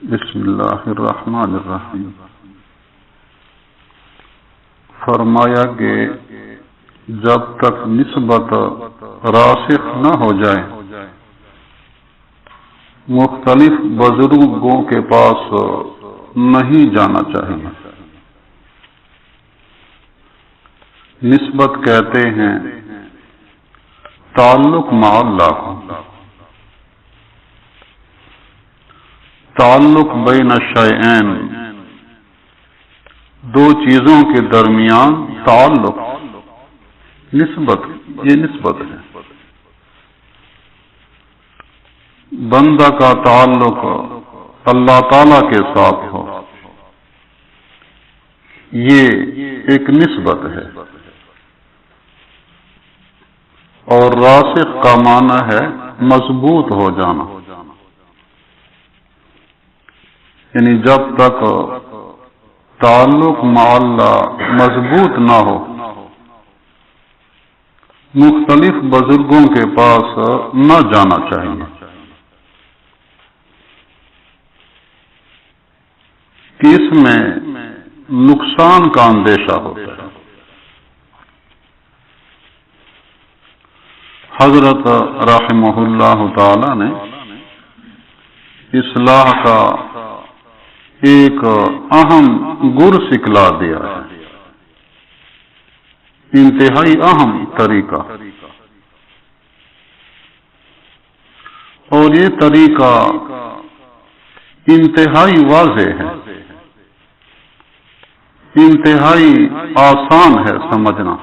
بسم اللہ الرحمن الرحیم۔ فرمایا کہ جب تک نسبت راسخ نہ ہو جائے مختلف بزرگوں کے پاس نہیں جانا چاہیے۔ نسبت کہتے ہیں تعلق مع اللہ کو، تعلق بین الشیئین، دو چیزوں کے درمیان تعلق، نسبت، یہ نسبت ہے۔ بندہ کا تعلق اللہ تعالی کے ساتھ ہو، یہ ایک نسبت ہے، اور راسخ کا معنی ہے مضبوط ہو جانا، یعنی جب تک تعلق مع اللہ مضبوط نہ ہو مختلف بزرگوں کے پاس نہ جانا چاہیے، کہ اس میں نقصان کا اندیشہ ہوتا ہے۔ حضرت رحمہ اللہ تعالی نے اصلاح کا ایک اہم گر سکھلا دیا ہے، انتہائی اہم طریقہ، اور یہ طریقہ انتہائی واضح ہے، انتہائی آسان ہے سمجھنا۔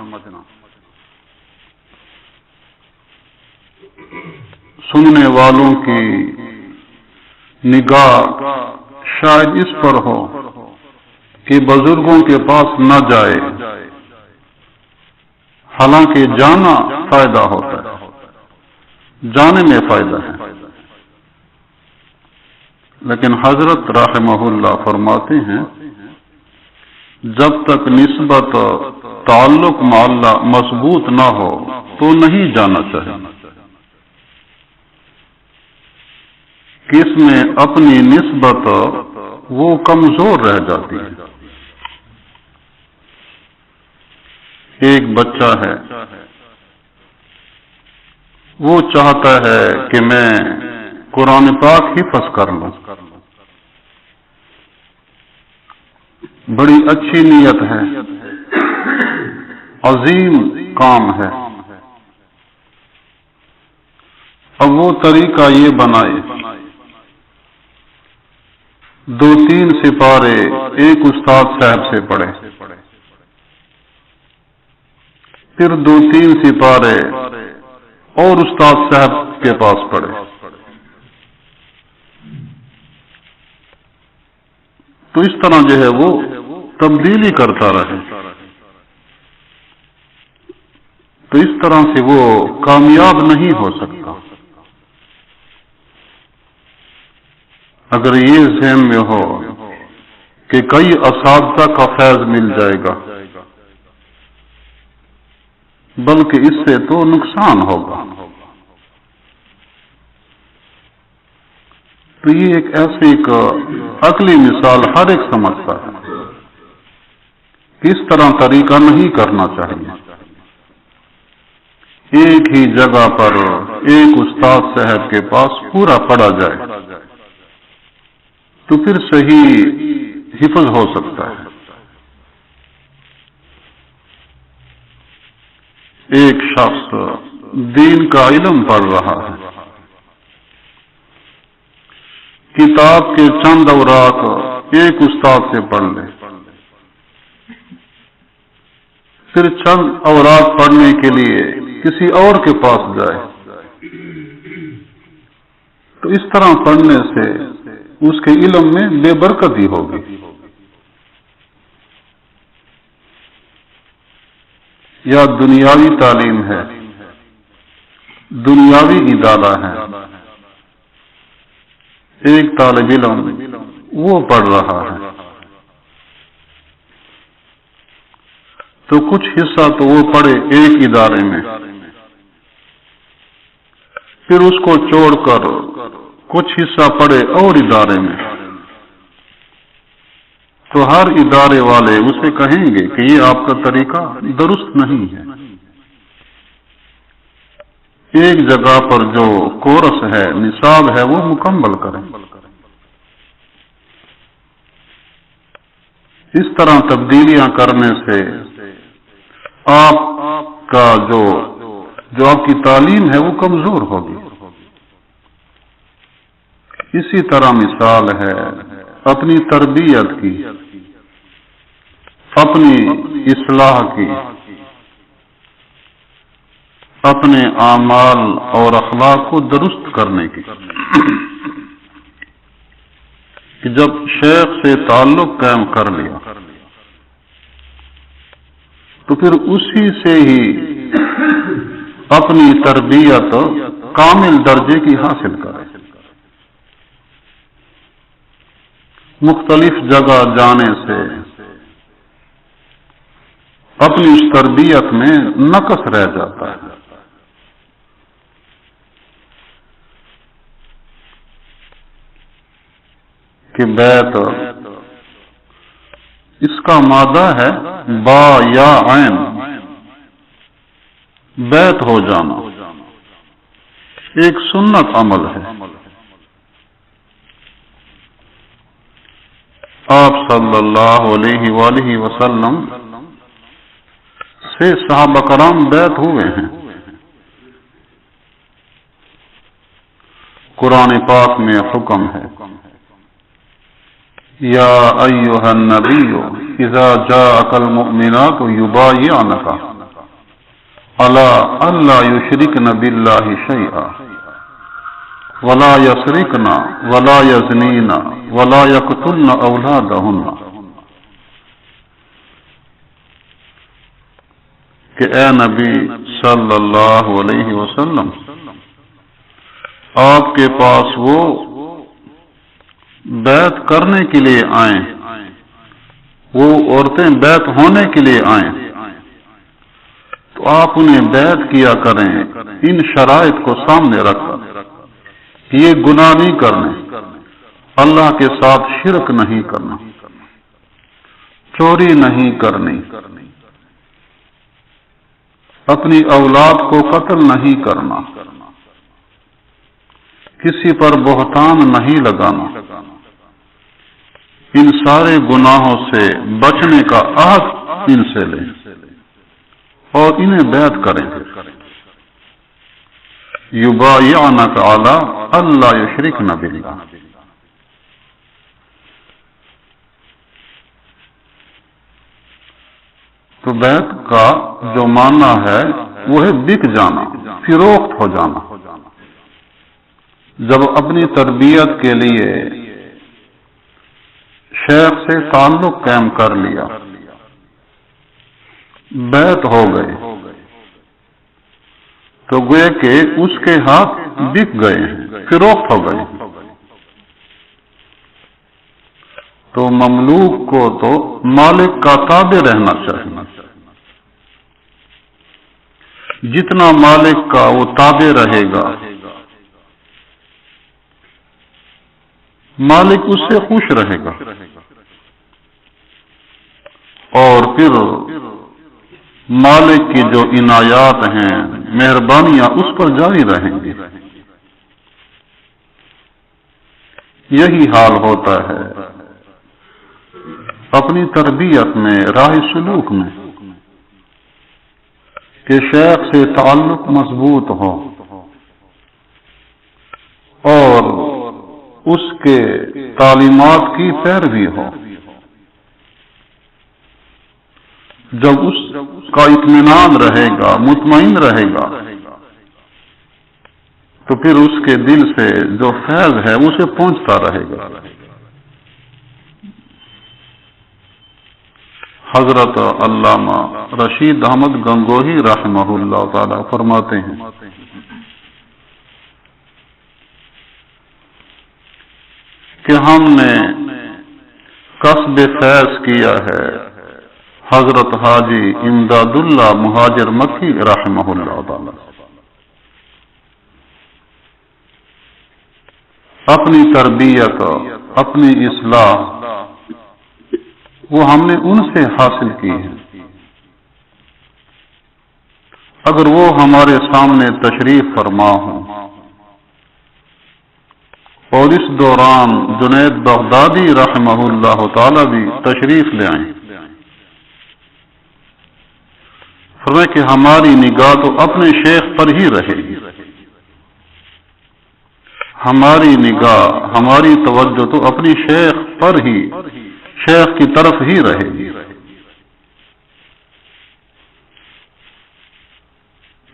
سننے والوں کی نگاہ شاید اس پر ہو کہ بزرگوں کے پاس نہ جائے، حالانکہ جانا فائدہ ہوتا ہے، جانے میں فائدہ ہے، لیکن حضرت رحمہ اللہ فرماتے ہیں جب تک نسبت تعلق مع اللہ مضبوط نہ ہو تو نہیں جانا چاہیے، کہ اس میں اپنی نسبت وہ کمزور رہ جاتی ہے۔ ایک بچہ ہے، وہ چاہتا ہے کہ میں قرآن پاک حفظ کر لوں، بڑی اچھی نیت ہے، عظیم کام ہے، اب وہ طریقہ یہ بنائے 2-3 سپارے ایک استاد صاحب سے پڑھے، پھر 2-3 سپارے اور استاد صاحب کے پاس پڑھے، تو اس طرح جو ہے وہ تبدیلی کرتا رہے، تو اس طرح سے وہ کامیاب نہیں ہو سکتا۔ اگر یہ ذہن میں ہو کہ کئی اساتذہ کا فیض مل جائے گا، بلکہ اس سے تو نقصان ہوگا، تو یہ ایک ایسی عقلی مثال ہر ایک سمجھتا ہے کہ اس طرح طریقہ نہیں کرنا چاہیے۔ ایک ہی جگہ پر ایک استاد صاحب کے پاس پورا پڑھا جائے تو پھر صحیح حفظ ہو سکتا ہے۔ ایک شخص دین کا علم پڑھ رہا ہے، کتاب کے چند اوراق ایک استاد سے پڑھ لے، پھر چند اوراق پڑھنے کے لیے کسی اور کے پاس جائے، تو اس طرح پڑھنے سے اس کے علم میں بے برکتی ہوگی۔ یا دنیاوی تعلیم ہے، دنیاوی ادارہ ہے، ایک طالب علم وہ پڑھ رہا ہے، تو کچھ حصہ تو وہ پڑھے ایک ادارے میں، پھر اس کو چھوڑ کر کچھ حصہ پڑھے اور ادارے میں، تو ہر ادارے والے اسے کہیں گے کہ یہ آپ کا طریقہ درست نہیں ہے. ایک جگہ پر جو کورس ہے، نصاب ہے، وہ مکمل کریں. اس طرح تبدیلیاں کرنے سے آپ کا جو آپ کی تعلیم ہے وہ کمزور ہوگی. اسی طرح مثال ہے اپنی تربیت کی، اپنی اصلاح کی، اپنے اعمال اور اخلاق کو درست کرنے کی. کہ جب شیخ سے تعلق قائم کر لیا تو پھر اسی سے ہی اپنی تربیت کامل درجے کی حاصل کرے. مختلف جگہ جانے سے اپنی اس تربیت میں نقص رہ جاتا ہے. کہ بیت اس کا مادہ ہے با یا عین، بیت ہو جانا ایک سنت عمل ہے. آپ صلی اللہ علیہ وآلہ وسلم سے صحابہ کرام بیت ہوئے ہیں. قرآن پاک میں حکم ہے یا ایھا النبی اذا جاءک المؤمنات یبایعنک علی الا یشرکن باللہ شیئا ولا یسرقن ولا یزنین ولا یقتلن اولادہن. کہ اے نبی صلی اللہ علیہ وسلم، آپ کے پاس وہ بیعت کرنے کے لیے آئیں، وہ عورتیں بیعت ہونے کے لیے آئیں تو آپ انہیں بیعت کیا کریں ان شرائط کو سامنے رکھ کر کہ یہ گناہ نہیں کرنے، اللہ کے ساتھ شرک نہیں کرنا، چوری نہیں کرنی، اپنی اولاد کو قتل نہیں کرنا، کسی پر بہتان نہیں لگانا. ان سارے گناہوں سے بچنے کا عہد ان سے لیں اور انہیں بیعت کریں. یبایعنک علی الا یشرکن باللہ. تو بیعت کا جو معنی ہے وہ ہے بک جانا، فروخت ہو جانا. جب اپنی تربیت کے لیے شیخ سے تعلق قائم کر لیا، بیعت ہو گئے، تو گویا کہ اس کے ہاتھ بک گئے ہیں، فروخت ہو گئے. تو مملوک کو تو مالک کا تابع رہنا چاہیے. جتنا مالک کا وہ تابع رہے گا، مالک اس سے خوش رہے گا اور پھر مالک کی جو عنایات ہیں، مہربانیاں اس پر جاری رہیں گی. یہی حال ہوتا ہے اپنی تربیت میں، راہ سلوک میں، کہ شیخ سے تعلق مضبوط ہو اور اس کے تعلیمات کی پیروی ہو. جب اس کا اطمینان رہے گا، مطمئن رہے گا، تو پھر اس کے دل سے جو فیض ہے اسے پہنچتا رہے گا. حضرت علامہ رشید احمد گنگوہی رحمہ اللہ تعالی فرماتے ہیں کہ ہم نے قصد فیض کیا ہے حضرت حاجی امداد اللہ مہاجر مکی رحمہ اللہ تعالی. اپنی تربیت، اپنی اصلاح وہ ہم نے ان سے حاصل کی ہے۔ اگر وہ ہمارے سامنے تشریف فرما ہوں اور اس دوران جنید بغدادی رحمہ اللہ تعالی بھی تشریف لے آئیں، فرمائے کہ ہماری نگاہ تو اپنے شیخ پر ہی رہے گی، ہماری نگاہ، ہماری توجہ تو اپنی شیخ پر ہی، شیخ کی طرف ہی رہے گی۔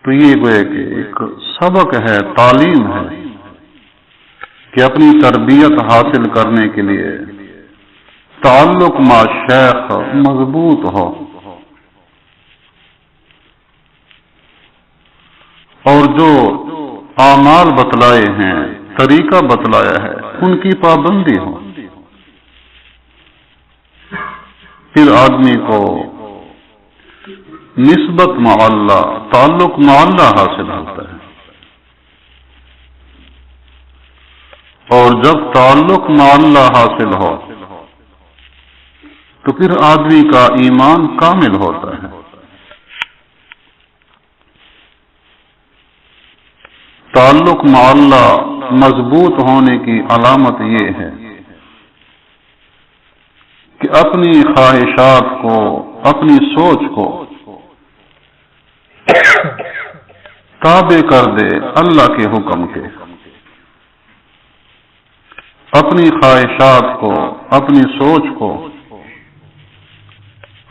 تو یہ گویا کہ ایک سبق ہے، تعلیم ہے کہ اپنی تربیت حاصل کرنے کے لیے تعلق مع شیخ مضبوط ہو، اور جو اعمال بتلائے ہیں، طریقہ بتلایا ہے، ان کی پابندی ہو، پھر آدمی کو نسبت مع اللہ، تعلق مع اللہ حاصل ہوتا ہے، اور جب تعلق مع اللہ حاصل ہو تو پھر آدمی کا ایمان کامل ہوتا ہے۔ تعلق مع اللہ مضبوط ہونے کی علامت یہ ہے کہ اپنی خواہشات کو، اپنی سوچ کو تابع کر دے اللہ کے حکم کے، اپنی خواہشات کو، اپنی سوچ کو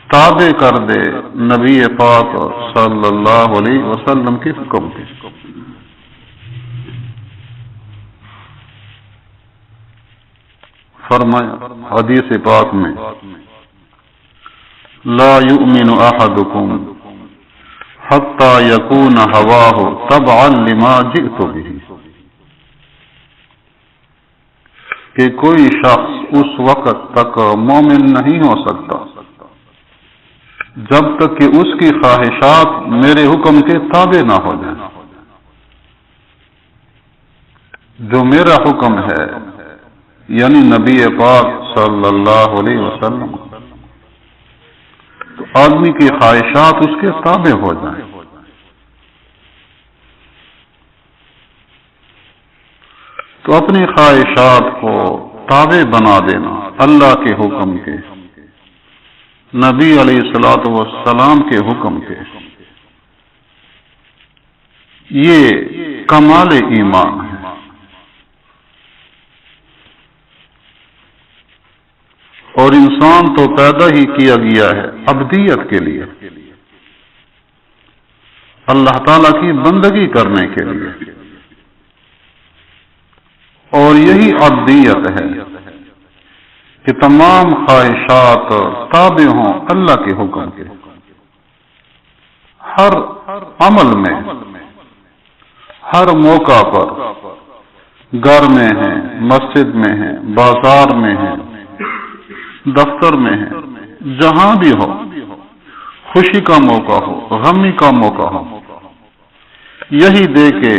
تابع کر دے نبی پاک صلی اللہ علیہ وسلم کے حکم کے۔ فرمایا حدیث پاک میں، لا یؤمن احدکم حتی یکون ہواہ تبعا لما جئت بہ، کہ کوئی شخص اس وقت تک مومن نہیں ہو سکتا جب تک کہ اس کی خواہشات میرے حکم کے تابع نہ ہو جائیں۔ جو میرا حکم ہے یعنی نبی پاک صلی اللہ علیہ وسلم، تو آدمی کی خواہشات اس کے تابع ہو جائیں۔ تو اپنی خواہشات کو تابع بنا دینا اللہ کے حکم کے، نبی علیہ الصلوۃ والسلام کے حکم کے، یہ کمال ایمان ہے۔ اور انسان تو پیدا ہی کیا گیا ہے عبدیت کے لیے، اللہ تعالیٰ کی بندگی کرنے کے لیے، اور یہی عبدیت ہے کہ تمام خواہشات تابع ہوں اللہ کے حکم کے، ہر عمل میں، ہر موقع پر، گھر میں ہیں، مسجد میں ہیں، بازار میں ہیں، دفتر میں ہے، جہاں بھی ہو، خوشی کا موقع ہو، غمی کا موقع ہو، یہی دیکھے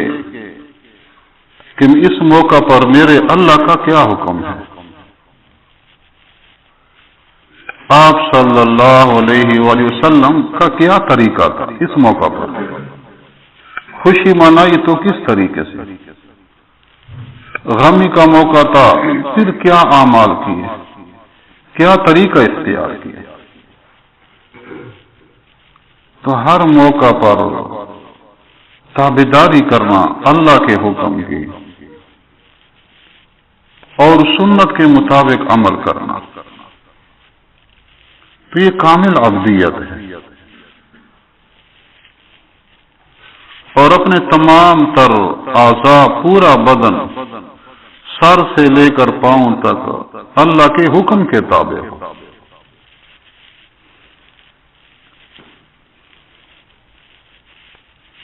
کہ اس موقع پر میرے اللہ کا کیا حکم ہے، آپ صلی اللہ علیہ وآلہ وسلم کا کیا طریقہ تھا اس موقع پر، خوشی منائی تو کس طریقے سے، غمی کا موقع تھا پھر کیا اعمال کیے، کیا طریقہ اختیار کیا۔ تو ہر موقع پر تابعداری کرنا اللہ کے حکم کی اور سنت کے مطابق عمل کرنا، تو یہ کامل عبدیت ہے۔ اور اپنے تمام تر اعضاء، پورا بدن، سر سے لے کر پاؤں تک اللہ کے حکم کے تابع ہو۔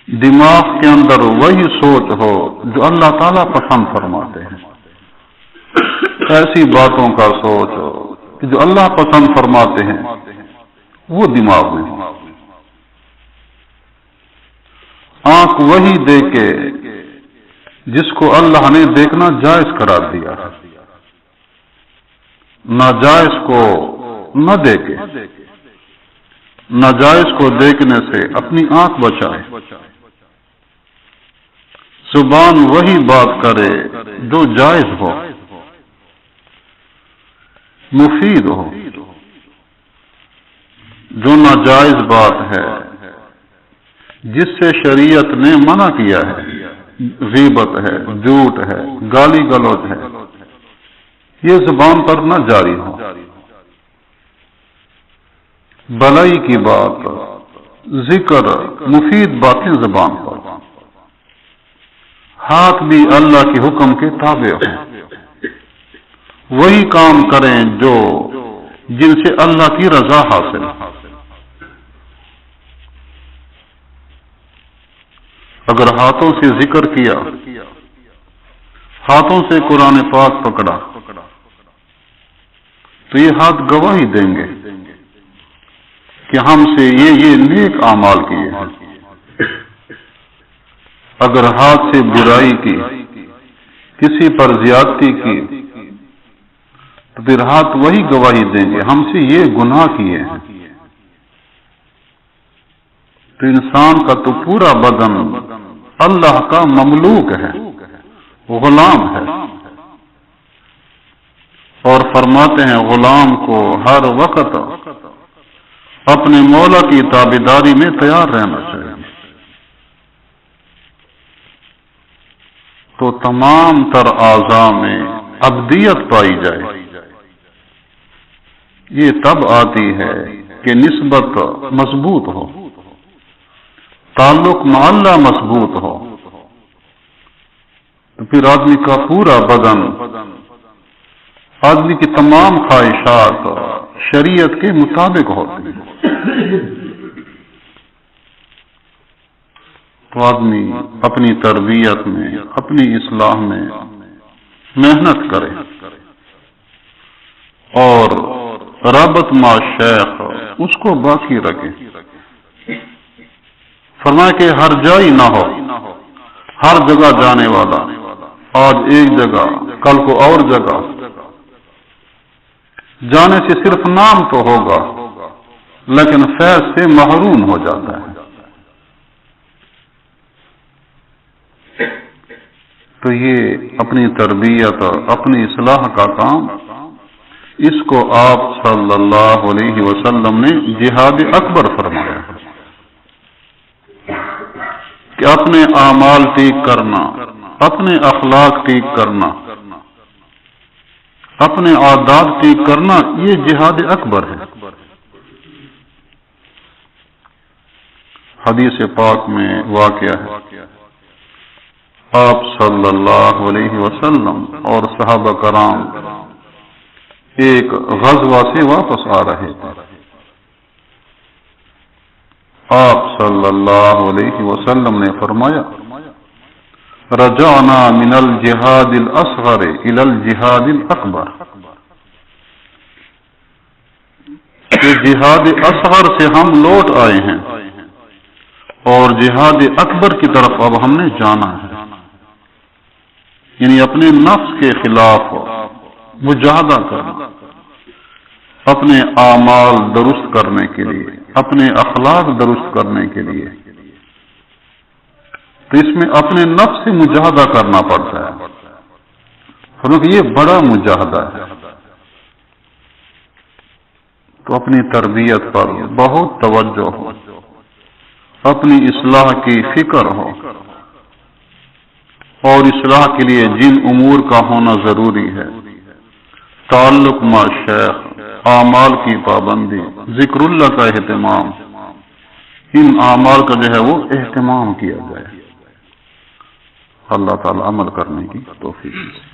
دماغ کے اندر وہی سوچ ہو جو اللہ تعالیٰ پسند فرماتے ہیں، ایسی باتوں کا سوچ ہو کہ جو اللہ پسند فرماتے ہیں وہ دماغ میں ہو۔ آنکھ وہی دیکھے جس کو اللہ نے دیکھنا جائز قرار دیا ہے، ناجائز کو نہ دیکھے، ناجائز کو دیکھنے سے اپنی آنکھ بچائے، زبان وہی بات کرے جو جائز ہو، مفید ہو۔ جو ناجائز بات ہے جس سے شریعت نے منع کیا ہے، غیبت ہے، جھوٹ ہے، گالی گلوچ ہے، یہ زبان پر نہ جاری ہو۔ بھلائی کی بات، ذکر، مفید باتیں زبان پر، ہاتھ بھی اللہ کے حکم کے تابع ہوں، وہی کام کریں جن سے اللہ کی رضا حاصل۔ اگر ہاتھوں سے ذکر کیا، ہاتھوں سے قرآن پاک پکڑا، تو یہ ہاتھ گواہی دیں گے کہ ہم سے یہ نیک اعمال کیے ہیں۔ اگر ہاتھ سے برائی کی، کسی پر زیادتی کی، تو پھر ہاتھ وہی گواہی دیں گے ہم سے یہ گناہ کیے ہیں۔ تو انسان کا تو پورا بدن اللہ کا مملوک ہے، غلام ہے، اور فرماتے ہیں غلام کو ہر وقت اپنے مولا کی تابعداری میں تیار رہنا چاہیے۔ تو تمام تر اعضاء میں عبدیت پائی جائے، یہ تب آتی ہے کہ نسبت مضبوط ہو، تعلق مع اللہ مضبوط ہو، تو پھر آدمی کا پورا بدن، آدمی کی تمام خواہشات شریعت کے مطابق ہوتی ہیں۔ تو آدمی اپنی تربیت میں، اپنی اصلاح میں محنت کرے، اور رابط مع شیخ اس کو باقی رکھے۔ فرمایا کہ ہر جائی نہ ہو، ہر جگہ جانے والا، آج ایک جگہ کل کو اور جگہ، جانے سے صرف نام تو ہوگا لیکن فیض سے محروم ہو جاتا ہے۔ تو یہ اپنی تربیت، اپنی اصلاح کا کام، اس کو آپ صلی اللہ علیہ وسلم نے جہاد اکبر فرمایا کہ اپنے اعمال ٹھیک کرنا، اپنے اخلاق ٹھیک کرنا، اپنے عادات ٹھیک کرنا، یہ جہاد اکبر ہے۔ حدیث پاک میں واقعہ ہے، آپ صلی اللہ علیہ وسلم اور صحابہ کرام ایک غزوہ سے واپس آ رہے تھے۔ آپ صلی اللہ علیہ وسلم نے فرمایا، رجعنا من الجہاد الاصغر الى الجہاد الاکبر، کہ جہاد اصغر سے ہم لوٹ آئے ہیں اور جہاد اکبر کی طرف اب ہم نے جانا ہے، یعنی اپنے نفس کے خلاف مجاہدہ کرنا، اپنے اعمال درست کرنے کے لیے، اپنے اخلاق درست کرنے کے لیے۔ تو اس میں اپنے نفس سے مجاہدہ کرنا پڑتا ہے، کیونکہ یہ بڑا مجاہدہ ہے۔ تو اپنی تربیت پر بہت توجہ ہو، اپنی اصلاح کی فکر ہو، اور اصلاح کے لیے جن امور کا ہونا ضروری ہے، تعلق مع شیخ، اعمال کی پابندی، ذکر اللہ کا اہتمام، ان اعمال کا جو ہے وہ اہتمام کیا جائے۔ اللہ تعالی عمل کرنے کی توفیق۔